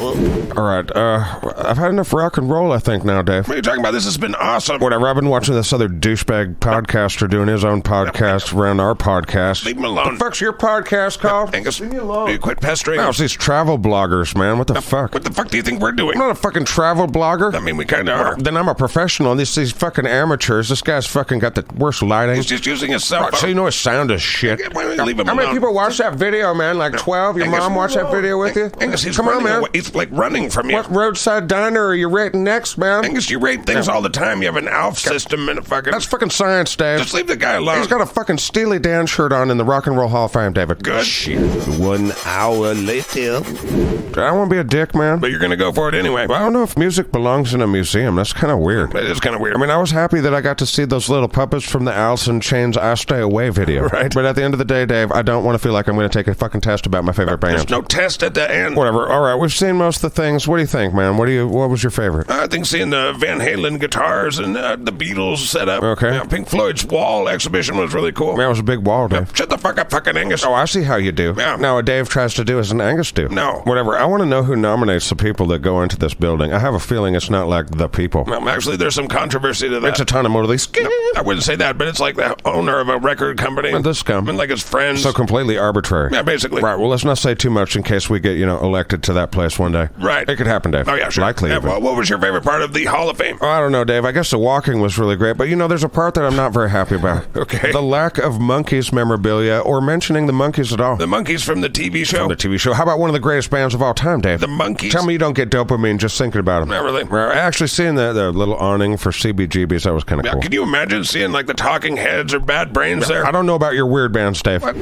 All right, I've had enough rock and roll, I think, now, Dave. What are you talking about? This has been awesome. Whatever, I've been watching this other douchebag podcaster doing his own podcast around our podcast. Leave him alone. The fuck's your podcast called? Angus, leave me alone. will you quit pestering? No, it's these travel bloggers, man. What the fuck? What the fuck do you think we're doing? I'm not a fucking travel blogger. I mean, we kind of are. Then I'm a professional, and these fucking amateurs. This guy's fucking got the worst lighting. He's just using his cell Right, phone. so you know his sound is shit. Leave him How many alone. people watched that video, man? Like 12? Your Angus, mom watched that video with you? Angus, he's Come on, running man. away. He's like running from you. What roadside diner are you rating next, man? Angus, you rate things all the time. You have an ALF system and a fucking... That's fucking science, Dave. Just leave the guy alone. He's got a fucking Steely Dan shirt on in the Rock and Roll Hall of Fame, David. Good. Shit. 1 hour later. I don't want to be a dick, man. But you're going to go for it anyway. Well, I don't know if music belongs in a museum. That's kind of weird. It is kind of weird. I mean, I was happy that I got to see those little puppets from the Alice in Chains I Stay Away video. Right. But at the end of the day, Dave, I don't want to feel like I'm going to take a fucking test about my favorite bands. There's no test at the end. Whatever. All right, we've seen most of the things. What do you think, man? What was your favorite? I think seeing the Van Halen guitars and the Beatles set up. Okay. Yeah, Pink Floyd's wall exhibition was really cool. Man, it was a big wall, Dave. Shut the fuck up, fucking Angus. Oh, I see how you do. Yeah. Now, what Dave tries to do is an Angus do. No. Whatever. I want to know who nominates the people that go into this building. I have a feeling it's not like the people. Well, actually, there's some controversy to that. It's a ton of motorly skin. I wouldn't say that, but it's like the owner of a record company. And the scum. And like his friends. So completely arbitrary. Yeah, basically. Right, well, let's not say too much in case we get, elected to that place one day. Right. It could happen, Dave. Oh, yeah, sure. Likely. Yeah, even. well, what was your favorite part of the Hall of Fame? Oh, I don't know, Dave. I guess the walking was really great, but there's a part that I'm not very happy about. Okay. The lack of monkeys memorabilia or mentioning the monkeys at all. The Monkees from the TV show? From the TV show. How about one of the greatest bands of all time, Dave? The Monkees? Tell me you don't get dopamine just thinking about them. Not really. Right, actually, seeing the little awning for CBGBs, that was kind of Yeah, cool. can you imagine seeing like the Talking Heads or Bad Brains there? I don't know about your weird bands, Dave. What?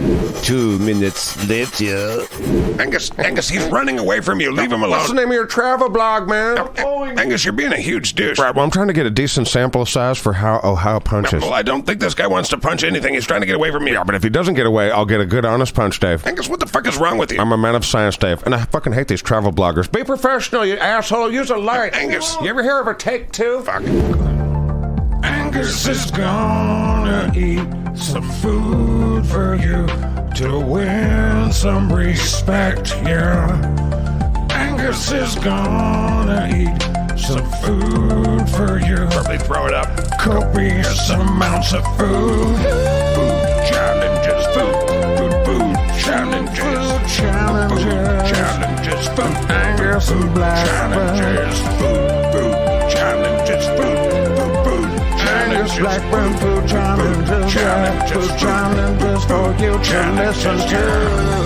2 minutes later. Angus, he's running away from you. Leave him alone. What's the name of your travel blog, man? Angus, you're being a huge douche. Right, well, I'm trying to get a decent sample size for how Ohio punches. Well, I don't think this guy wants to punch anything. He's trying to get away from me. Yeah, but if he doesn't get away, I'll get a good, honest punch, Dave. Angus, what the fuck is wrong with you? I'm a man of science, Dave, and I fucking hate these travel bloggers. Be professional, you asshole. Use a light. Angus. You ever hear of a take two? Fuck. Angus is gonna eat some food for you to win some respect, yeah. Angus is gonna eat lots of food for you. Probably throw it up. Copious amounts of food. Food challenges. Food challenges. Food challenges. Food challenges. Food Angus and Black challenges. Food challenges. Food Angus challenges. Blackburn food challenges. Food challenges for you to listen to.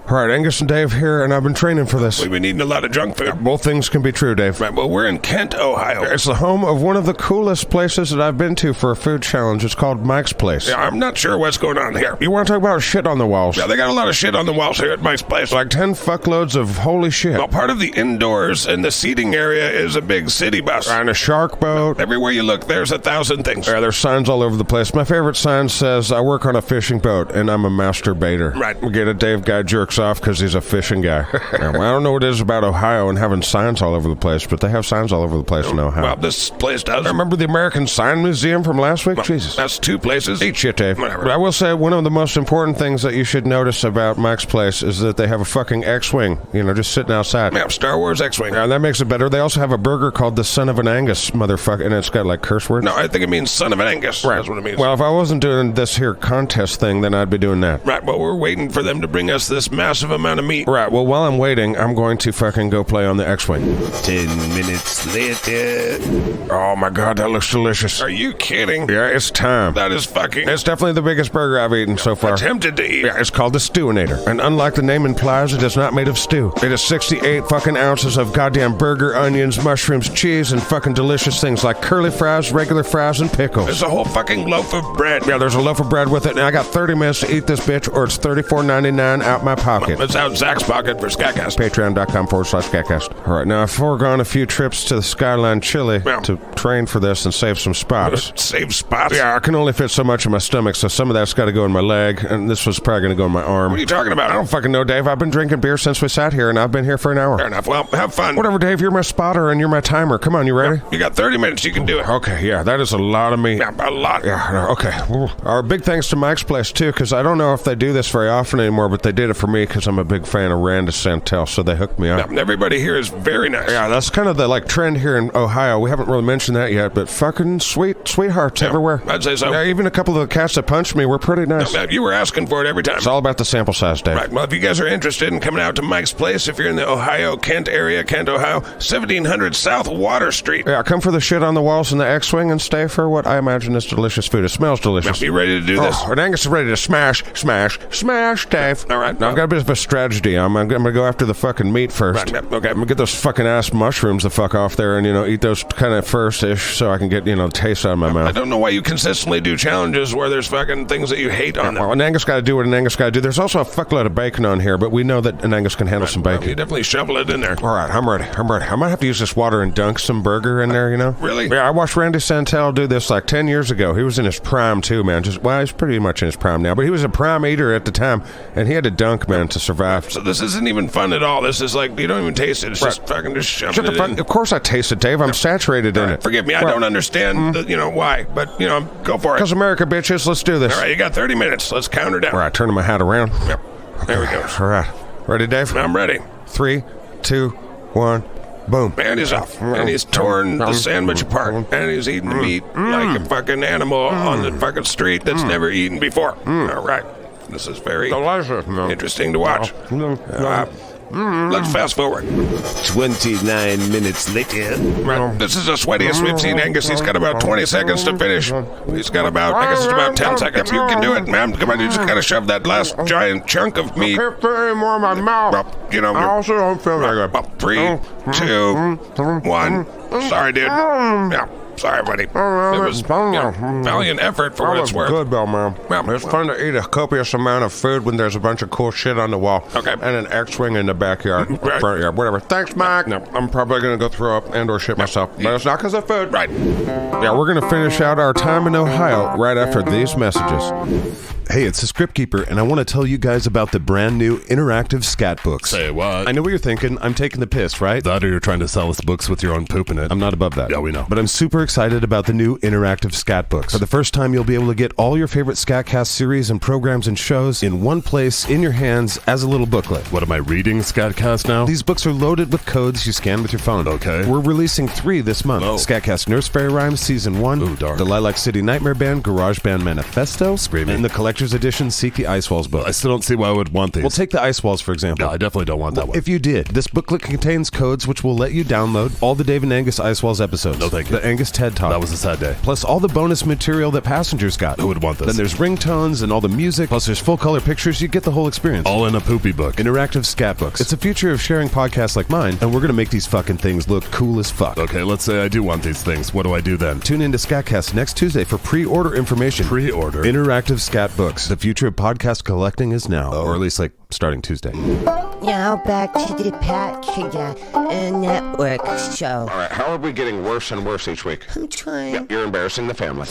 All right, Angus and Dave here, and I've been training for this. We've been eating a lot of junk food. Both things can be true, Dave. Right, well, we're in Kent, Ohio. It's the home of one of the coolest places that I've been to for a food challenge. It's called Mike's Place. Yeah, I'm not sure what's going on here. You want to talk about shit on the walls? Yeah, they got a lot of shit on the walls here at Mike's Place. Like 10 fuckloads of holy shit. Well, part of the indoors and the seating area is a big city bus. And a shark boat. Everywhere you look, there's 1,000 things. Yeah, there's signs all over the place. My favorite sign says, I work on a fishing boat, and I'm a masturbator. Right. We get a Dave guy jerks off because he's a fishing guy. Yeah, well, I don't know what it is about Ohio and having signs all over the place, but they have signs all over the place in Ohio. Well, this place does. Remember the American Sign Museum from last week? Jesus. That's 2 places. Eat shit, Dave. Whatever. But I will say one of the most important things that you should notice about Mike's Place is that they have a fucking X-Wing, just sitting outside. Yeah, Star Wars X-Wing. Yeah, that makes it better. They also have a burger called the Son of an Angus, motherfucker, and it's got like curse words. No, I think it means son of an Angus. Right. That's what it means. Well, if I wasn't doing this here contest thing, then I'd be doing that. Right, well, we're waiting for them to bring us this massive amount of meat. Right, well, while I'm waiting, I'm going to fucking go play on the X-Wing. 10 minutes later. Oh my god, that looks delicious. Are you kidding? Yeah, it's time. That is fucking... It's definitely the biggest burger I've eaten so far. Attempted to eat. Yeah, it's called the Stewinator. And unlike the name implies, it is not made of stew. It is 68 fucking ounces of goddamn burger, onions, mushrooms, cheese, and fucking delicious things like curly fries, regular fries, and pickles. There's a whole fucking loaf of bread. Yeah, there's a loaf of bread with it, and I got 30 minutes to eat this bitch, or it's $34.99 out my pocket. It's out Zach's pocket for SKATCAST. Patreon.com/SKATCAST. All right, now I've foregone a few trips to the Skyline Chili Yeah. to train for this and save some spots. Save spots? Yeah, I can only fit so much in my stomach, so some of that's got to go in my leg, and this was probably going to go in my arm. What are you talking about? I don't fucking know, Dave. I've been drinking beer since we sat here, and I've been here for an hour. Fair enough. Well, have fun. Whatever, Dave. You're my spotter, and you're my timer. Come on, you ready? You got 30 minutes. You can do it. Okay, yeah, that is a lot of meat. Yeah, a lot. Yeah, okay. Our big thanks to Mike's Place, too, because I don't know if they do this very often anymore, but they did it for me because I'm a big fan of Randa Santel, so they hooked me up. Yeah, everybody here is very nice. Yeah, that's kind of the trend here in Ohio. We haven't really mentioned that yet, but fucking sweethearts everywhere. I'd say so. Yeah, even a couple of the cats that punched me were pretty nice. You were asking for it every time. It's all about the sample size, Dave. Right. Well, if you guys are interested in coming out to Mike's Place, if you're in the Ohio, Kent area, Kent, Ohio, 1700 South Water Street. Yeah, come for the shit on the walls and the X-Wing and stay for what I imagine is delicious food. It smells delicious. Be ready to do this. And Angus is ready to smash, Dave. All right. Now, I've got a bit of a strategy. I'm going to go after the fucking meat first. Right. Okay. I'm going to get those fucking ass mushrooms the fuck off there and, eat those kind of first-ish so I can get, taste out of my mouth. I don't know why you consistently do challenges where there's fucking things that you hate on them. Well, an Angus got to do what an Angus got to do. There's also a fuckload of bacon on here, but we know that an Angus can handle some bacon. You definitely shovel it in there. All right, I'm ready. I might have to use this water and dunk some burger in there, Really? Yeah, I watched Randy Santel do this 10 years ago. He was in his prime, too, man. He's pretty much in his prime now, but he was a prime eater at the time, and he had to dunk, man, to survive. So this isn't even fun at all. This is you don't even taste it. It's just fucking just shoving Shut the it fuck. in. Of course I taste it, Dave. I'm saturated in it. Forgive me. I don't understand, why, but, go for it. Because America, bitches. Let's do this. All right, you got 30 minutes. Let's count her down. All right, turning my hat around. Yep. There we go. All right. Ready, Dave? I'm ready. 3, 2, 1, boom. And he's off. And he's torn the sandwich apart. And he's eating the meat like a fucking animal on the fucking street that's never eaten before. All right. This is very Delicious. interesting to watch. Let's fast forward. 29 minutes later. Right. This is the sweatiest we've seen Angus. He's got about 20 seconds to finish. He's got I guess it's about 10 seconds. You can do it, man. Come on, you just gotta shove that last giant chunk of meat. I can't fit any more in my mouth. Well, I also don't feel very good. 3, 2, 1. Sorry, dude. Yeah. Sorry, buddy. It was valiant effort for what it's worth. Good, man. Well, It's fun to eat a copious amount of food when there's a bunch of cool shit on the wall. Okay. And an X-Wing in the backyard, Right. front yard, whatever. Thanks, Mike. No. I'm probably going to go throw up and or shit myself. But it's not because of food. Right. Yeah, we're going to finish out our time in Ohio right after these messages. Hey, it's the Script Keeper, and I want to tell you guys about the brand new interactive scat books. Say what? I know what you're thinking. I'm taking the piss, right? That or you're trying to sell us books with your own poop in it. I'm not above that. Yeah, we know. But I'm super excited about the new interactive scat books. For the first time, you'll be able to get all your favorite SKATCAST series and programs and shows in one place, in your hands, as a little booklet. What am I reading, SKATCAST now? These books are loaded with codes you scan with your phone. Okay. We're releasing 3 this month. Oh. SKATCAST Nurse Fairy Rhymes Season 1. Ooh, dark. The Lilac City Nightmare Band Garage Band Manifesto. Screaming. And the Collector's Edition Seek the Ice Walls book. I still don't see why I would want these. We'll take the Ice Walls, for example. No, I definitely don't want that one. If you did, this booklet contains codes which will let you download all the Dave and Angus Ice Walls episodes. No, thank you. The Angus TED Talk. That was a sad day. Plus all the bonus material that passengers got. Who would want this? Then there's ringtones and all the music. Plus there's full color pictures. You get the whole experience. All in a poopy book. Interactive scat books. It's the future of sharing podcasts like mine, and we're going to make these fucking things look cool as fuck. Okay, let's say I do want these things. What do I do then? Tune in to SKATCAST next Tuesday for pre-order information. Pre-order? Interactive scat books. The future of podcast collecting is now. Or at least, like, starting Tuesday. Now back to the Patrick Network show. All right, how are we getting worse and worse each week? I'm trying. Yep, you're embarrassing the family.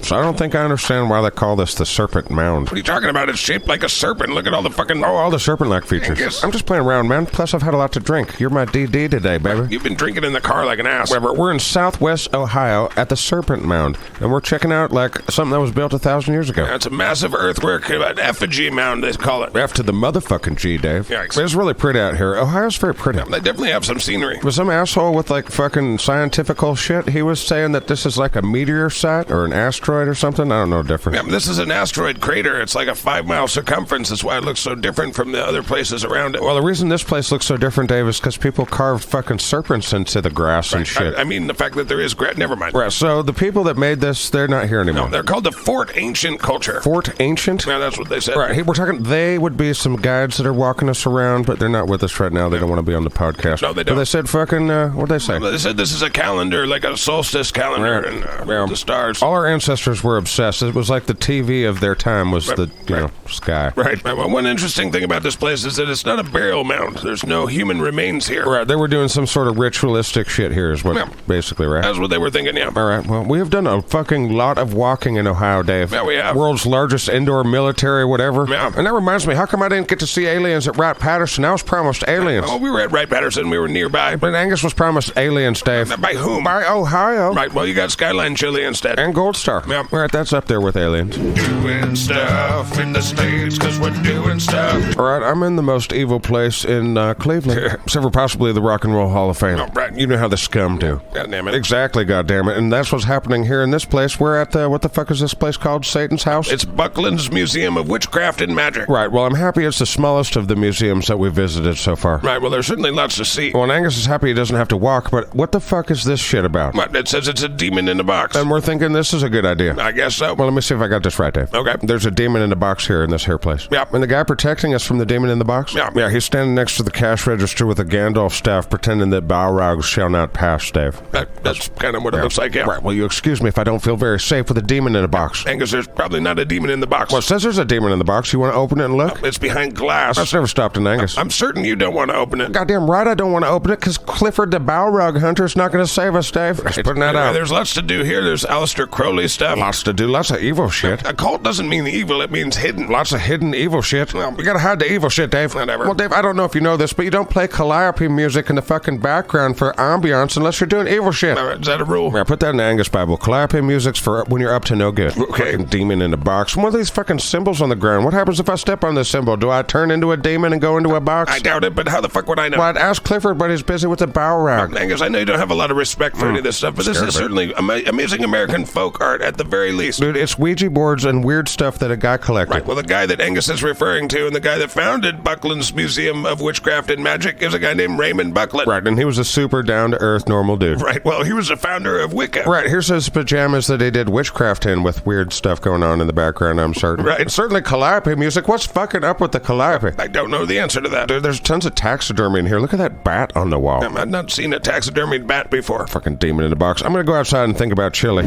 So I don't think I understand why they call this the Serpent Mound. What are you talking about? It's shaped like a serpent. Look at all the fucking... Oh, all the serpent-like features. Angus. I'm just playing around, man. Plus, I've had a lot to drink. You're my DD today, baby. You've been drinking in the car like an ass. Whatever. We're in Southwest Ohio at the Serpent Mound, and we're checking out, like, something that was built 1,000 years ago. It's a massive earthwork, an effigy mound, they call it. F to the motherfucking G, Dave. Yikes. But it's really pretty out here. Ohio's very pretty. They definitely have some scenery. Was some asshole with, like, fucking scientifical shit? He was saying that this is like a meteor site or an asteroid or something? I don't know the difference. Yeah, this is an asteroid crater. It's like a 5-mile circumference. That's why it looks so different from the other places around it. Well, the reason this place looks so different, Dave, is because people carved fucking serpents into the grass and shit. I mean, the fact that there is never mind. Right, so the people that made this, they're not here anymore. No, they're called the Fort Ancient Culture. Fort Ancient? Yeah, that's what they said. Right, we're talking, they would be some guides that are walking us around, but they're not with us right now. They don't want to be on the podcast. No, they don't. But they said fucking, what'd they say? They said this is a calendar, like a solstice calendar, and the stars. All our ancestors were obsessed. It was like the TV of their time was the, you know, sky. Right. Well, one interesting thing about this place is that it's not a burial mound. There's no human remains here. Right, they were doing some sort of ritualistic shit here is what, basically, right? That's what they were thinking, yeah. All right, well, we have done a fucking lot of walking in Ohio, Dave. Yeah, we have. World's largest indoor military, whatever. Yeah. And that reminds me, how come I didn't get to see aliens at Wright-Patterson? I was promised aliens. Oh, we were at Wright-Patterson. We were nearby. But Angus was promised aliens, Dave. By whom? By Ohio. Right, well, you got Skyline Chili instead. And Gold Star. Yeah. All right, that's up there with aliens. Doing stuff in the States because we're doing stuff. All right, I'm in the most evil place in Cleveland. Except for possibly the Rock and Roll Hall of Fame. Oh, right. You know how the scum do. God damn it. Exactly, goddammit. And that's what's happening here in this place. We're at the, what the fuck is this place called? Satan's House? It's Buckland's Museum of Witchcraft and Magic. Right, well, I'm happy it's the smallest of the museums that we've visited so far. Right, well, there's certainly lots to see. Well, and Angus is happy he doesn't have to walk, but what the fuck is this shit about? What, it says it's a demon in a box. And we're thinking this is a good idea. I guess so. Well, let me see if I got this right, Dave. Okay. There's a demon in the box here in this here place. Yep. And the guy protecting us from the demon in the box? Yeah. Yeah, he's standing next to the cash register with a Gandalf staff pretending that Balrogs shall not pass, Dave. That's kind of what it looks like, yeah. Right, well, you excuse me if I don't feel very safe with a demon in a box. Angus, there's probably not a demon in the box. Well, it says there's a demon in the box. You want to open it and look? It's behind glass. That's never stopped an Angus. I'm certain you don't want to open it. Goddamn right I don't want to open it because Clifford the Balrog Hunter's not going to save us, Dave. Just putting that out. There's lots to do here. There's Aleister Crowley stuff. Lots to do. Lots of evil shit. A cult doesn't mean evil. It means hidden. Lots of hidden evil shit. Well, you gotta hide the evil shit, Dave. Whatever. Well, Dave, I don't know if you know this, but you don't play calliope music in the fucking background for ambiance unless you're doing evil shit. Is that a rule? Yeah, put that in the Angus Bible. Calliope music's for when you're up to no good. Okay. Fucking demon in a box. One of these fucking symbols on the ground. What happens if I step on this symbol? Do I turn into a demon and go into a box? I doubt it, but how the fuck would I know? Well, I'd ask Clifford, but he's busy with the Balrog. Angus, I know you don't have a lot of respect for any of this stuff, but this Scared is of it. certainly amazing American folk art at the very least. Dude, it's Ouija boards and weird stuff that a guy collected. Right, well, the guy that Angus is referring to and the guy that founded Buckland's Museum of Witchcraft and Magic is a guy named Raymond Buckland. Right, and he was a super down-to-earth normal dude. Right, well, he was the founder of Wicca. Right, here's his pajamas that he did witchcraft in with weird stuff going on in the background, I'm certain. Right. It's certainly calliope music. What's fucking up with the calliope? I don't know the answer to that. Dude, there's tons of taxidermy in here. Look at that bat on the wall. I've not seen a taxidermied bat before. Fucking demon in the box. I'm gonna go outside and think about chili.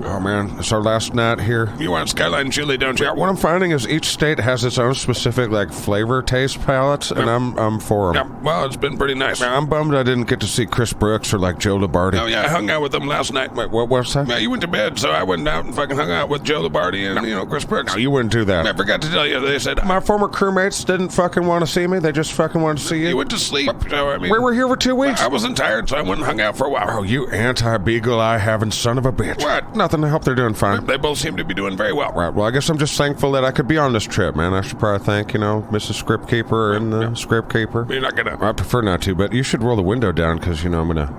Oh man, it's our last night here. You want Skyline chili, don't you? Yeah, what I'm finding is each state has its own specific like flavor taste palettes, and I'm for them. Yeah, well, it's been pretty nice. Yeah, I'm bummed I didn't get to see Chris Brooks or like Joe Labardi. Oh yeah, I hung out with them last night. Wait, what's that? Yeah, you went to bed, so I went out and fucking hung out with Joe Labardi and, Chris Brooks. No, you wouldn't do that. I forgot to tell you, they said... My former crewmates didn't fucking want to see me. They just fucking wanted to see you. You went to sleep, so I mean... We were here for 2 weeks. I wasn't tired, so I went and hung out for a while. Oh, you anti-beagle eye having son of a bitch. What? Nothing. I hope they're doing fine. They both seem to be doing very well. Right, well, I guess I'm just thankful that I could be on this trip, man. I should probably thank, Mrs. Script Keeper and the Script Keeper. You're not gonna... I prefer not to, but you should roll the window down, because, I'm gonna...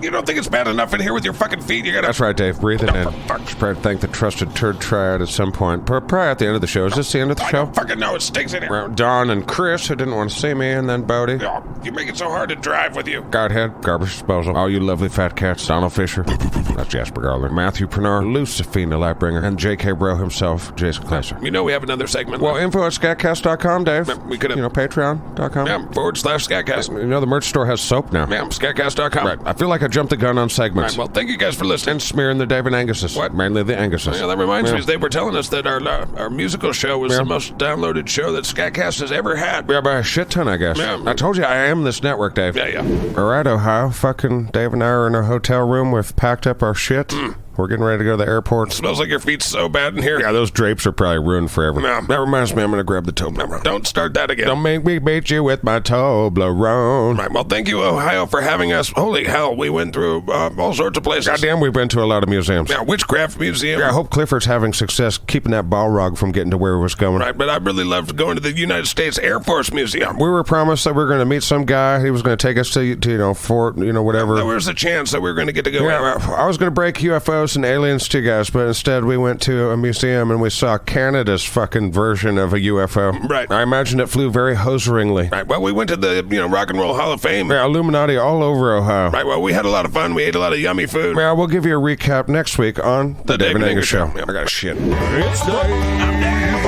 You don't think it's bad enough in here with your fucking feet? You gotta... That's right, Dave. Breathe it in. Should probably thank the trusted turd triad at some point. Probably at the end of the show. Is this the end of the show? I don't fucking know. It stinks in here. Don and Chris, who didn't want to see me, and then Bodie. Oh, you make it so hard to drive with you. Godhead, Garbage Disposal, all you lovely fat cats, Donald Fisher, that's Jasper Garland, Matthew Pernar, Lucifina Lightbringer, and J.K. Bro himself, Jason Kleiser. We have another segment. Well, info at SKATCAST.com, Dave. We could have... Patreon.com. Yeah, /SKATCAST. The merch store has soap now. Yeah, SKATCAST.com. Right. I feel like I jumped the gun on segments. Right, well, thank you guys for listening. And smearing the Dave and Anguses. What? Mainly the Anguses. Yeah, that reminds me, they were telling us that our musical show was the most downloaded show that SKATCAST has ever had. Yeah, by a shit ton, I guess. Yeah. I told you I am this network, Dave. Yeah. All right, Ohio. Fucking Dave and I are in a hotel room. We've packed up our shit. We're getting ready to go to the airport. Smells like your feet's so bad in here. Yeah, those drapes are probably ruined forever. Yeah. That reminds me, I'm going to grab the Toblerone. Don't start that again. Don't make me beat you with my Toblerone. Right, well, thank you, Ohio, for having us. Holy hell, we went through all sorts of places. Goddamn, we've been to a lot of museums. Yeah, Witchcraft Museum. Yeah, I hope Clifford's having success keeping that Balrog from getting to where he was going. Right, but I really loved going to the United States Air Force Museum. We were promised that we were going to meet some guy. He was going to take us to Fort, whatever. There was a chance that we were going to get to go. Yeah, I was going to break UFOs and aliens to guys, but instead we went to a museum and we saw Canada's fucking version of a UFO. Right. I imagine it flew very hoseringly. Right, well, we went to the, Rock and Roll Hall of Fame. Yeah, Illuminati all over Ohio. Right, well, we had a lot of fun. We ate a lot of yummy food. Yeah, we'll give you a recap next week on The Dave and Angus Show. Yeah, I got shit. It's Dave and Angus.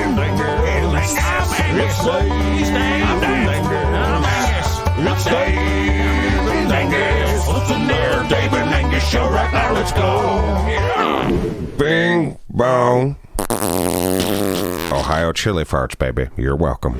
It's Dave and Angus. It's Dave and Angus. What's in there? Dave and Angus Show right now. Let's go. Bing, bong. Ohio chili farts, baby. You're welcome.